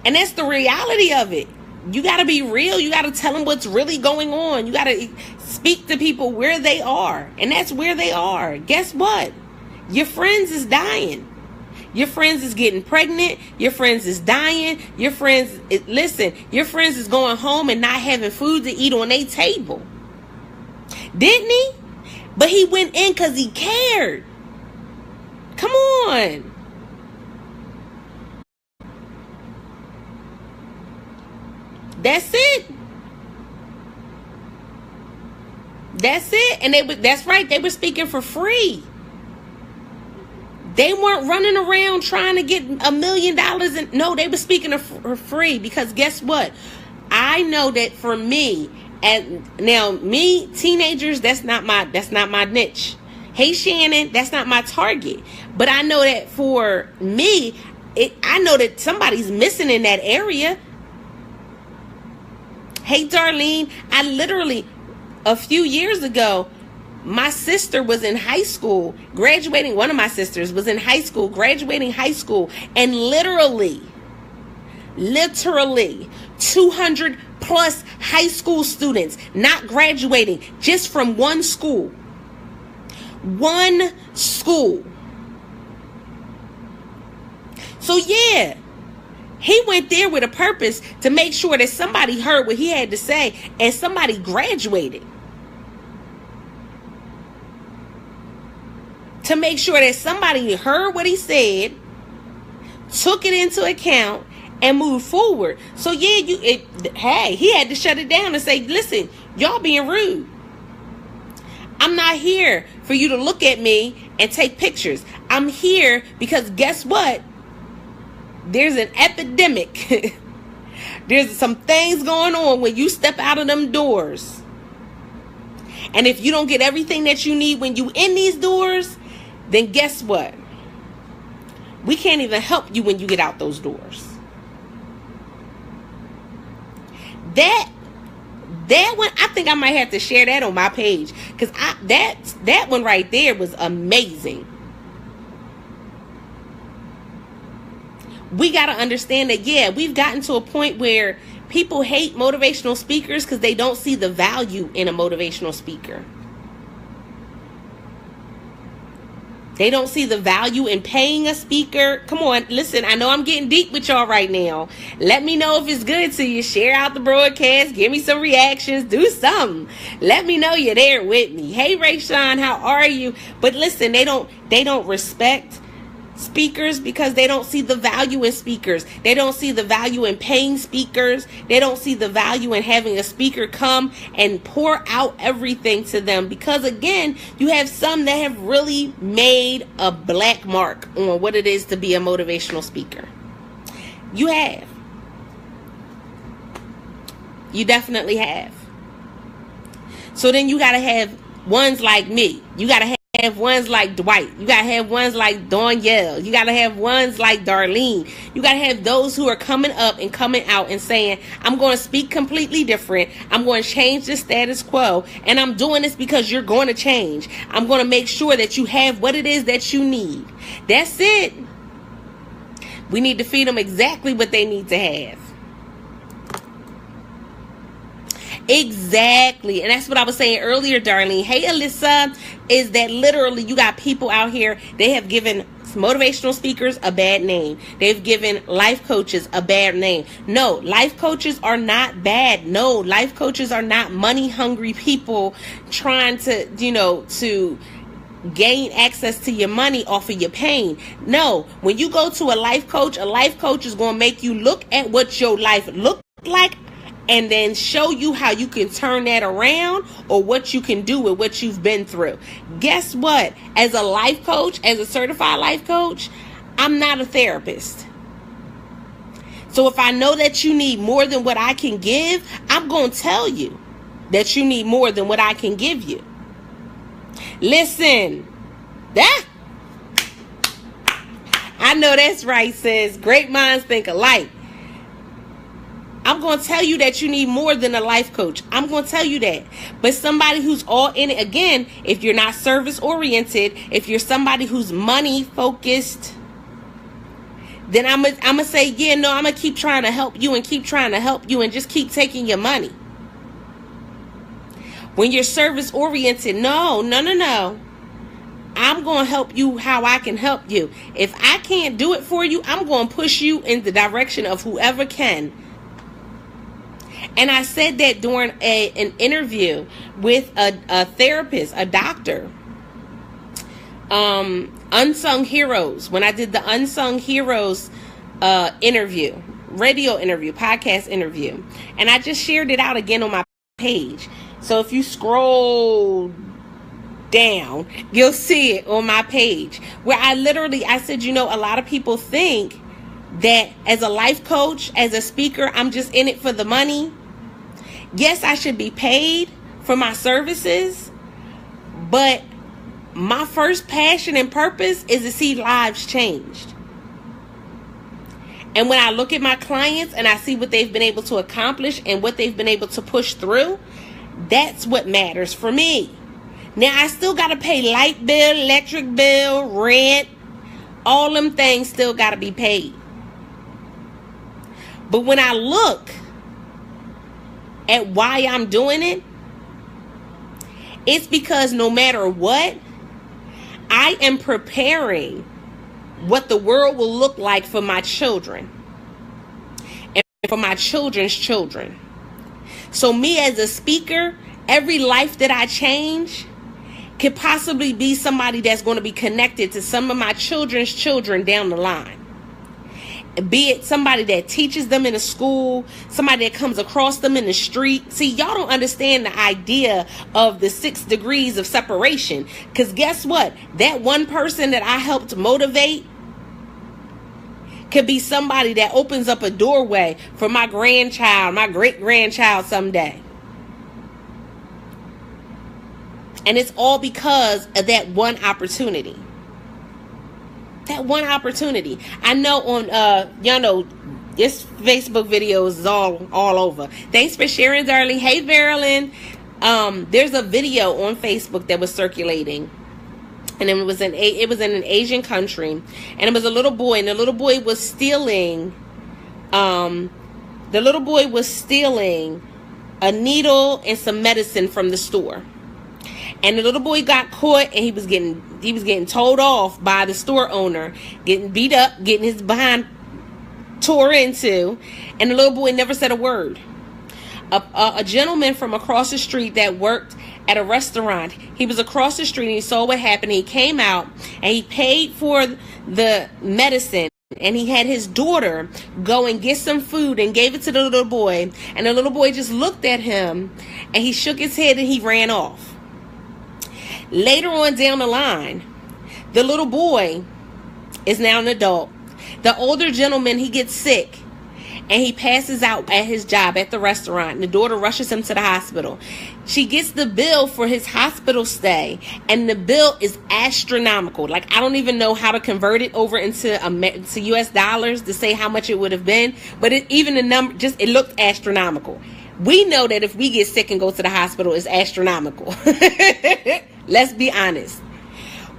And that's the reality of it. You got to be real. You got to tell them what's really going on. You got to speak to people where they are. And that's where they are. Guess what? Your friends is dying. Your friends is getting pregnant. Your friends is dying. Your friends is going home and not having food to eat on their table. Didn't he? But he went in because he cared. Come on. That's it. That's it. And that's right. They were speaking for free. They weren't running around trying to get $1 million. No, they were speaking for free because guess what? I know that for me, and now me, teenagers, that's not my niche. Hey Shannon, that's not my target. But I know that for me, I know that somebody's missing in that area. Hey Darlene, I literally, a few years ago, my sister was in high school, graduating. One of my sisters was in high school, graduating high school, and literally 200 plus high school students not graduating just from one school. One school. So yeah, he went there with a purpose to make sure that somebody heard what he had to say and somebody graduated. To make sure that somebody heard what he said, took it into account, and moved forward. So yeah, he had to shut it down and say, listen, y'all being rude. I'm not here for you to look at me and take pictures. I'm here because guess what? There's an epidemic. There's some things going on when you step out of them doors. And if you don't get everything that you need when you in these doors, then guess what? We can't even help you when you get out those doors. That one, I think I might have to share that on my page, because that one right there was amazing. We got to understand that, yeah, we've gotten to a point where people hate motivational speakers because they don't see the value in a motivational speaker. They don't see the value in paying a speaker. Come on, listen, I know I'm getting deep with y'all right now. Let me know if it's good to you. Share out the broadcast. Give me some reactions. Do something. Let me know you're there with me. Hey, Rayshawn, how are you? But listen, they don't respect speakers because they don't see the value in speakers. They don't see the value in paying speakers. They don't see the value in having a speaker come and pour out everything to them, because again, you have some that have really made a black mark on what it is to be a motivational speaker. You have. You definitely have. So then you got to have ones like me. You got to have ones like Dwight. You got to have ones like Danielle. You got to have ones like Darlene. You got to have those who are coming up and coming out and saying, I'm going to speak completely different. I'm going to change the status quo. And I'm doing this because you're going to change. I'm going to make sure that you have what it is that you need. That's it. We need to feed them exactly what they need to have. Exactly. And that's what I was saying earlier, Darlene. Hey, Alyssa, is that literally you got people out here, they have given motivational speakers a bad name. They've given life coaches a bad name. No, life coaches are not bad. No, life coaches are not money hungry people trying to, to gain access to your money off of your pain. No, when you go to a life coach is going to make you look at what your life looked like and then show you how you can turn that around or what you can do with what you've been through. Guess what? As a life coach, as a certified life coach, I'm not a therapist. So if I know that you need more than what I can give, I'm going to tell you that you need more than what I can give you. Listen. I know that's right, sis. Great minds think alike. I'm going to tell you that you need more than a life coach. I'm going to tell you that. But somebody who's all in it, again, if you're not service oriented, if you're somebody who's money focused, then I'm going to say, yeah, no, I'm going to keep trying to help you and keep trying to help you and just keep taking your money. When you're service oriented, no. I'm going to help you how I can help you. If I can't do it for you, I'm going to push you in the direction of whoever can. And I said that during an interview with a therapist, a doctor. Unsung Heroes. When I did the Unsung Heroes interview, radio interview, podcast interview. And I just shared it out again on my page. So if you scroll down, you'll see it on my page. Where I said, a lot of people think that as a life coach, as a speaker, I'm just in it for the money. Yes, I should be paid for my services, but my first passion and purpose is to see lives changed. And when I look at my clients and I see what they've been able to accomplish and what they've been able to push through, that's what matters for me. Now, I still got to pay light bill, electric bill, rent. All them things still got to be paid. But when I look at why I'm doing it, it's because no matter what, I am preparing what the world will look like for my children and for my children's children. So me as a speaker, every life that I change could possibly be somebody that's going to be connected to some of my children's children down the line. Be it somebody that teaches them in a school, somebody that comes across them in the street. See, y'all don't understand the idea of the 6 degrees of separation. Because guess what? That one person that I helped motivate could be somebody that opens up a doorway for my grandchild, my great-grandchild someday. And it's all because of that one opportunity. That one opportunity. I know on, y'all know, this Facebook video is all over. Thanks for sharing, darling. Hey, Marilyn. There's a video on Facebook that was circulating. And it was in an Asian country. And it was a little boy. And the little boy was stealing, a needle and some medicine from the store. And the little boy got caught, and he was getting told off by the store owner, getting beat up, getting his behind tore into, and the little boy never said a word. A gentleman from across the street that worked at a restaurant, he was across the street and he saw what happened. He came out and he paid for the medicine, and he had his daughter go and get some food and gave it to the little boy, and the little boy just looked at him and he shook his head and he ran off. Later on down the line, the little boy is now an adult. The older gentleman, he gets sick and he passes out at his job at the restaurant, and the daughter rushes him to the hospital. She gets the bill for his hospital stay, and the bill is astronomical. Like, I don't even know how to convert it over into US dollars to say how much it would have been, but even the number, it looked astronomical. We know that if we get sick and go to the hospital, it's astronomical. Let's be honest.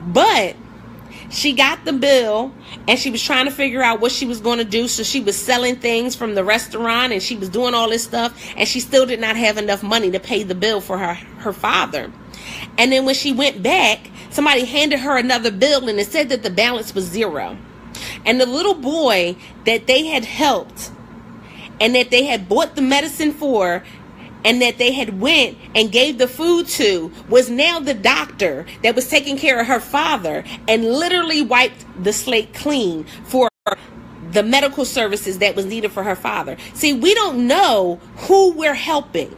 But she got the bill and she was trying to figure out what she was going to do. So she was selling things from the restaurant and she was doing all this stuff, and she still did not have enough money to pay the bill for her father. And then when she went back, somebody handed her another bill and it said that the balance was 0. And the little boy that they had helped and that they had bought the medicine for and that they had went and gave the food to was now the doctor that was taking care of her father and literally wiped the slate clean for the medical services that was needed for her father. See, we don't know who we're helping.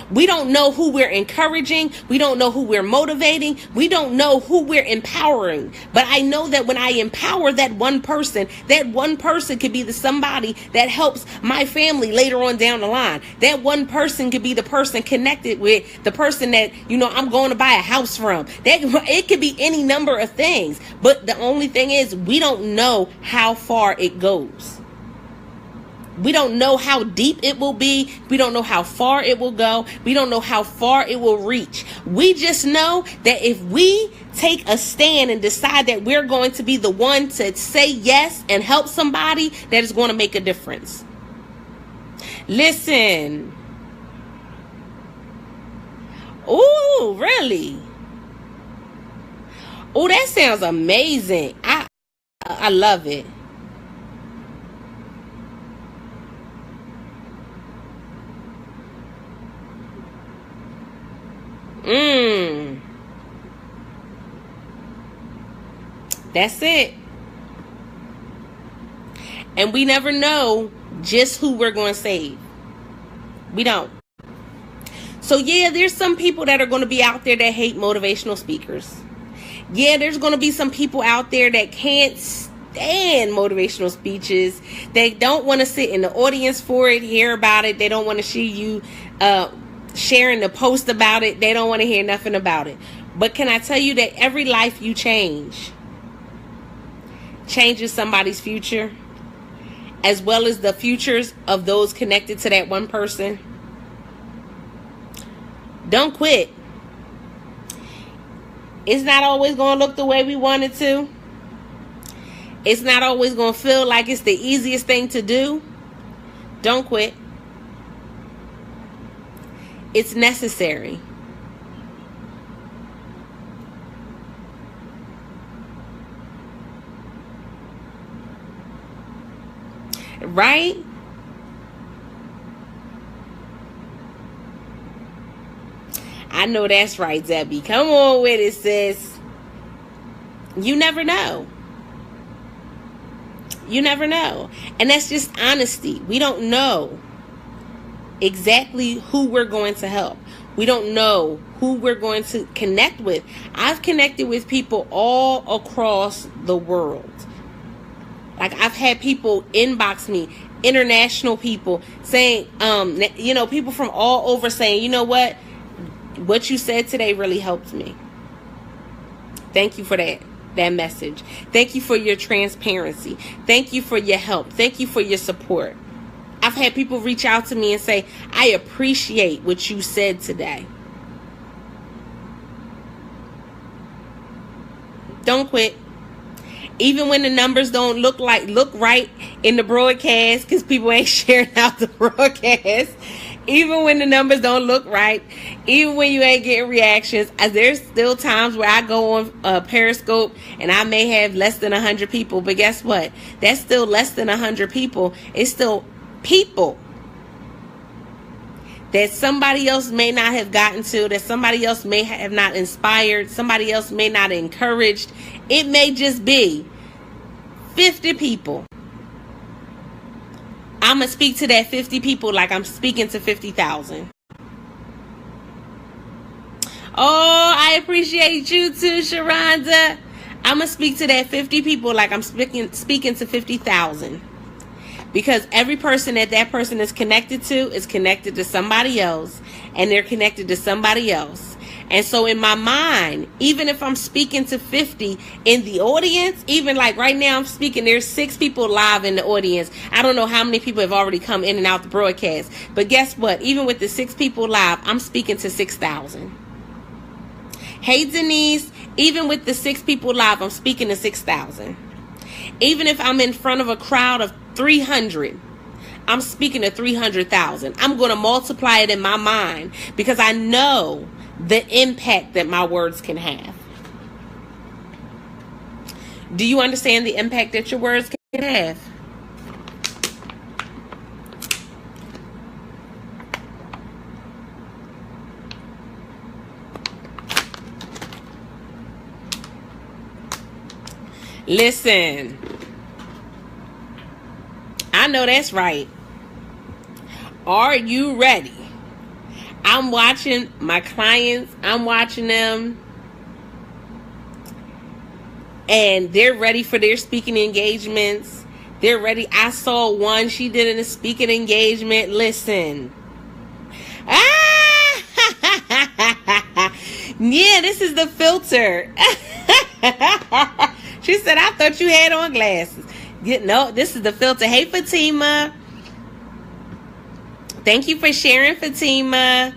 We don't know who we're encouraging. We don't know who we're motivating. We don't know who we're empowering. But I know that when I empower that one person could be the somebody that helps my family later on down the line. That one person could be the person connected with the person that, I'm going to buy a house from. It could be any number of things. But the only thing is, we don't know how far it goes. We don't know how deep it will be. We don't know how far it will go. We don't know how far it will reach. We just know that if we take a stand and decide that we're going to be the one to say yes and help somebody, that is going to make a difference. Listen. Ooh, really? Oh, that sounds amazing. I love it. That's it. And we never know just who we're going to save. We don't. So yeah, there's some people that are going to be out there that hate motivational speakers. Yeah, there's going to be some people out there that can't understand motivational speeches. They don't want to sit in the audience for it, hear about it. They don't want to see you sharing the post about it. They don't want to hear nothing about it. But can I tell you that every life you change changes somebody's future, as well as the futures of those connected to that one person? Don't quit. It's not always going to look the way we want it to. It's not always going to feel like it's the easiest thing to do. Don't quit. It's necessary. Right? I know that's right, Debbie. Come on with it, sis. You never know. You never know. And that's just honesty. We don't know exactly who we're going to help. We don't know who we're going to connect with. I've connected with people all across the world. Like, I've had people inbox me, international people, saying, people from all over saying, you know what you said today really helped me. Thank you for that message. Thank you for your transparency. Thank you for your help. Thank you for your support. I've had people reach out to me and say, I appreciate what you said today. Don't quit. Even when the numbers don't look right in the broadcast, because people ain't sharing out the broadcast. Even when the numbers don't look right, even when you ain't getting reactions, there's still times where I go on Periscope and I may have less than 100 people. But guess what? That's still less than 100 people. It's still people that somebody else may not have gotten to, that somebody else may have not inspired, somebody else may not encouraged. It may just be 50 people. I'm going to speak to that 50 people like I'm speaking to 50,000. Oh, I appreciate you too, Sharonda. I'm going to speak to that 50 people like I'm speaking to 50,000. Because every person that person is connected to somebody else. And they're connected to somebody else. And so in my mind, even if I'm speaking to 50 in the audience, even like right now I'm speaking, there's 6 people live in the audience. I don't know how many people have already come in and out the broadcast. But guess what? Even with the 6 people live, I'm speaking to 6,000. Hey, Denise, even with the 6 people live, I'm speaking to 6,000. Even if I'm in front of a crowd of 300, I'm speaking to 300,000. I'm going to multiply it in my mind because I know the impact that my words can have. Do you understand the impact that your words can have? Listen, I know that's right. Are you ready? I'm watching my clients. I'm watching them. And they're ready for their speaking engagements. They're ready. I saw one. She did a speaking engagement. Listen. Yeah, this is the filter. She said, I thought you had on glasses. No, this is the filter. Hey, Fatima. Thank you for sharing, Fatima.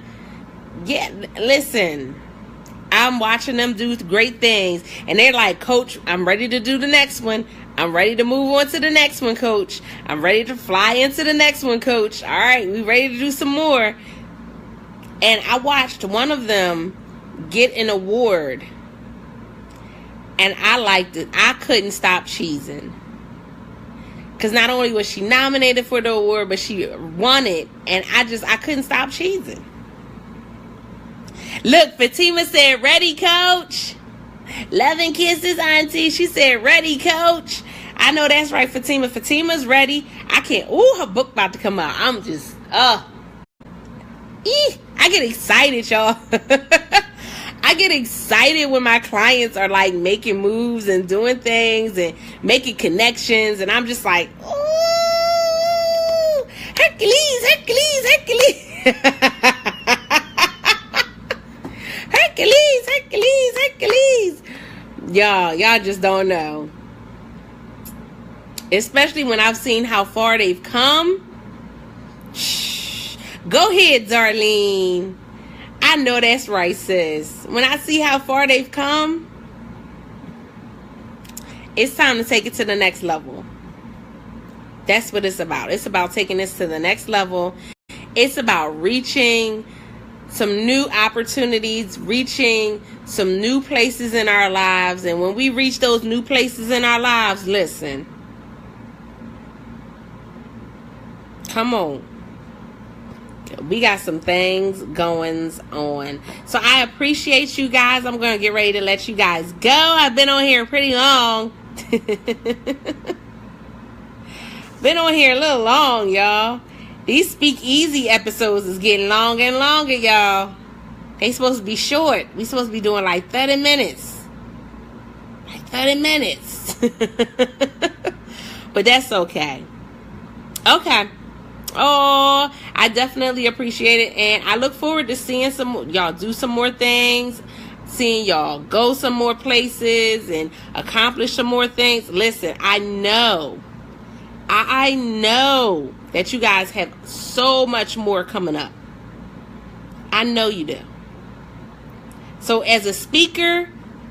Yeah, listen. I'm watching them do great things. And they're like, Coach, I'm ready to do the next one. I'm ready to move on to the next one, Coach. I'm ready to fly into the next one, Coach. All right, we ready to do some more. And I watched one of them get an award. And I liked it. I couldn't stop cheesing. Because not only was she nominated for the award, but she won it. And I couldn't stop cheesing. Look, Fatima said, ready, Coach. Love and kisses, Auntie. She said, ready, Coach. I know that's right, Fatima. Fatima's ready. I can't. Ooh, her book about to come out. I'm just, I get excited, y'all. I I get excited when my clients are like making moves and doing things and making connections, and I'm just like, ooh, Hercules, Hercules, Hercules. Hercules, Hercules, Hercules. Y'all just don't know. Especially when I've seen how far they've come. Shh. Go ahead, Darlene. I know that's right, sis. When I see how far they've come, it's time to take it to the next level. That's what it's about. It's about taking this to the next level. It's about reaching some new opportunities, reaching some new places in our lives. And when we reach those new places in our lives, listen. Come on. We got some things going on. So I appreciate you guys. I'm going to get ready to let you guys go. I've been on here pretty long. Been on here a little long, y'all. These speakeasy episodes is getting longer and longer, y'all. They supposed to be short. We supposed to be doing like 30 minutes. Like 30 minutes. But that's okay. Okay. Oh, I definitely appreciate it. And I look forward to seeing y'all do some more things. Seeing y'all go some more places and accomplish some more things. Listen, I know that you guys have so much more coming up. I know you do. So as a speaker,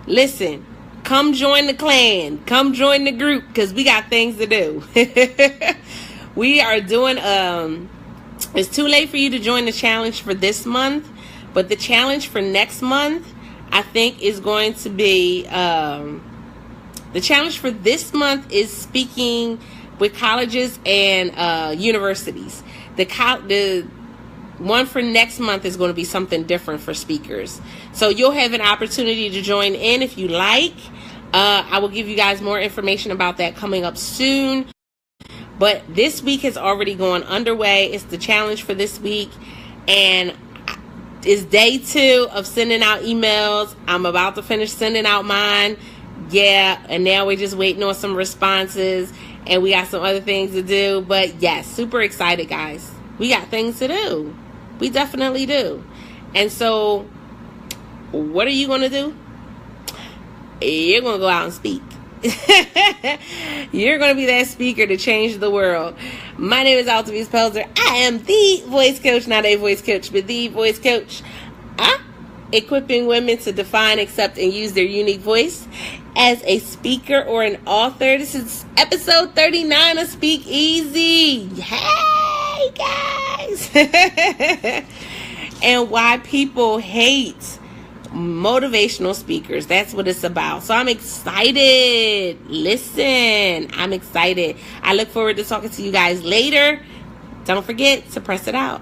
listen, come join the clan. Come join the group because we got things to do. We are doing, it's too late for you to join the challenge for this month. But the challenge for next month, I think, is going to be, the challenge for this month is speaking with colleges and universities. The one for next month is going to be something different for speakers. So you'll have an opportunity to join in if you like. I will give you guys more information about that coming up soon. But this week has already gone underway. It's the challenge for this week. And it's day 2 of sending out emails. I'm about to finish sending out mine. Yeah, and now we're just waiting on some responses. And we got some other things to do. But yes, super excited, guys. We got things to do. We definitely do. And so, what are you going to do? You're going to go out and speak. You're going to be that speaker to change the world. My name is Altavice Pelzer. I am the voice coach, not a voice coach, but the voice coach. Equipping women to define, accept, and use their unique voice as a speaker or an author. This is episode 39 of Speak Easy. Hey, guys. And why people hate motivational speakers. That's what it's about. So I'm excited. Listen, I'm excited. I look forward to talking to you guys later. Don't forget to press it out.